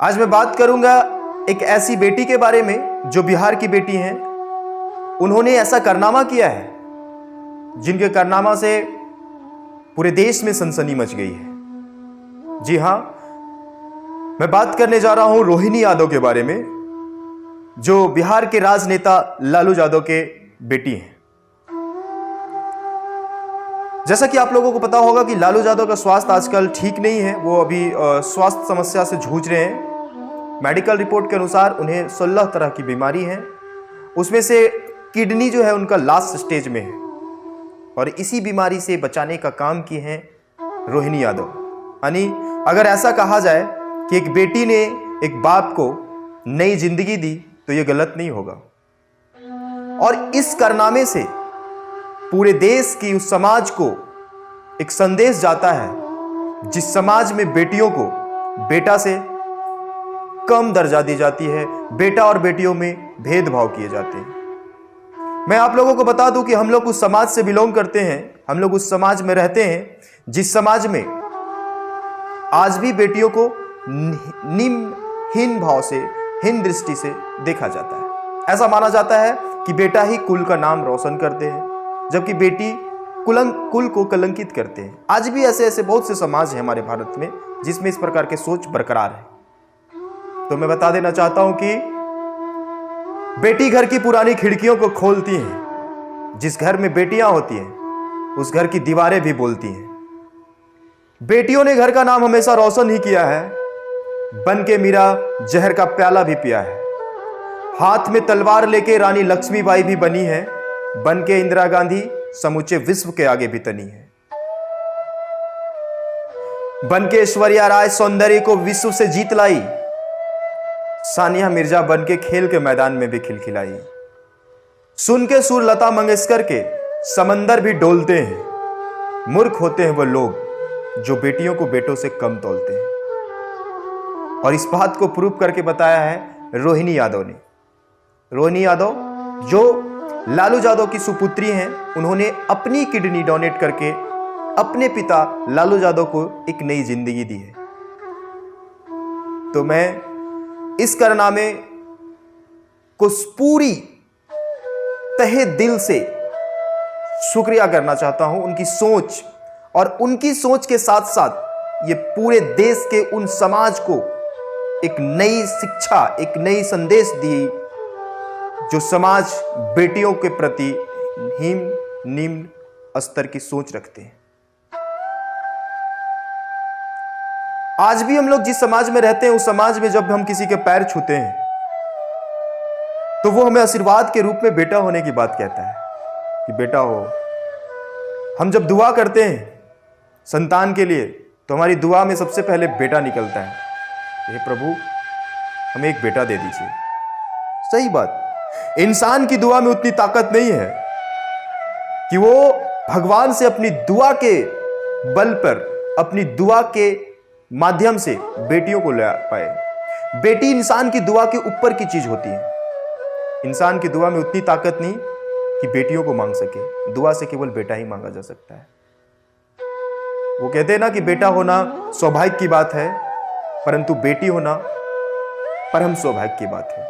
आज मैं बात करूंगा एक ऐसी बेटी के बारे में जो बिहार की बेटी हैं। उन्होंने ऐसा कारनामा किया है जिनके कारनामा से पूरे देश में सनसनी मच गई है। जी हां, मैं बात करने जा रहा हूं रोहिणी यादव के बारे में, जो बिहार के राजनेता लालू यादव के बेटी हैं। जैसा कि आप लोगों को पता होगा कि लालू यादव का स्वास्थ्य आजकल ठीक नहीं है। वो अभी स्वास्थ्य समस्या से जूझ रहे हैं। मेडिकल रिपोर्ट के अनुसार उन्हें 16 तरह की बीमारी है, उसमें से किडनी जो है उनका लास्ट स्टेज में है, और इसी बीमारी से बचाने का काम की है रोहिणी यादव। यानी अगर ऐसा कहा जाए कि एक बेटी ने एक बाप को नई जिंदगी दी तो यह गलत नहीं होगा। और इस कारनामे से पूरे देश की उस समाज को एक संदेश जाता है जिस समाज में बेटियों को बेटा से कम दर्जा दी जाती है, बेटा और बेटियों में भेदभाव किए जाते हैं। मैं आप लोगों को बता दूं कि हम लोग उस समाज से बिलोंग करते हैं, हम लोग उस समाज में रहते हैं जिस समाज में आज भी बेटियों को हीन भाव से, हीन दृष्टि से देखा जाता है। ऐसा माना जाता है कि बेटा ही कुल का नाम रोशन करते हैं, जबकि बेटी कुल को कलंकित करते हैं। आज भी ऐसे ऐसे बहुत से समाज हैं हमारे भारत में जिसमें इस प्रकार के सोच बरकरार है। तो मैं बता देना चाहता हूं कि बेटी घर की पुरानी खिड़कियों को खोलती है। जिस घर में बेटियां होती हैं उस घर की दीवारें भी बोलती हैं। बेटियों ने घर का नाम हमेशा रोशन ही किया है। बन के मीरा जहर का प्याला भी पिया है। हाथ में तलवार लेके रानी लक्ष्मीबाई भी बनी है। बन के इंदिरा गांधी समूचे विश्व के आगे भी तनी है। बन के ऐश्वर्या राय सौंदर्य को विश्व से जीत लाई। सानिया मिर्जा बन के खेल के मैदान में भी खिलखिलाई। सुन के सुर लता मंगेशकर के समंदर भी डोलते हैं। मूर्ख होते हैं वो लोग जो बेटियों को बेटों से कम तोलते हैं। और इस बात को प्रूव करके बताया है रोहिणी यादव ने। रोहिणी यादव जो लालू यादव की सुपुत्री हैं, उन्होंने अपनी किडनी डोनेट करके अपने पिता लालू यादव को एक नई जिंदगी दी है। तो मैं इस कारनामे को पूरी तहे दिल से शुक्रिया करना चाहता हूं। उनकी सोच, और उनकी सोच के साथ साथ ये पूरे देश के उन समाज को एक नई शिक्षा, एक नई संदेश दी जो समाज बेटियों के प्रति निम्न स्तर की सोच रखते हैं। आज भी हम लोग जिस समाज में रहते हैं उस समाज में जब हम किसी के पैर छूते हैं तो वो हमें आशीर्वाद के रूप में बेटा होने की बात कहता है कि बेटा हो। हम जब दुआ करते हैं संतान के लिए तो हमारी दुआ में सबसे पहले बेटा निकलता है। हे प्रभु, हमें एक बेटा दे दीजिए। सही बात, इंसान की दुआ में उतनी ताकत नहीं है कि वो भगवान से अपनी दुआ के बल पर, अपनी दुआ के माध्यम से बेटियों को ले पाए। बेटी इंसान की दुआ के ऊपर की चीज होती है। इंसान की दुआ में उतनी ताकत नहीं कि बेटियों को मांग सके। दुआ से केवल बेटा ही मांगा जा सकता है। वो कहते हैं ना कि बेटा होना सौभाग्य की बात है, परंतु बेटी होना परम सौभाग्य की बात है।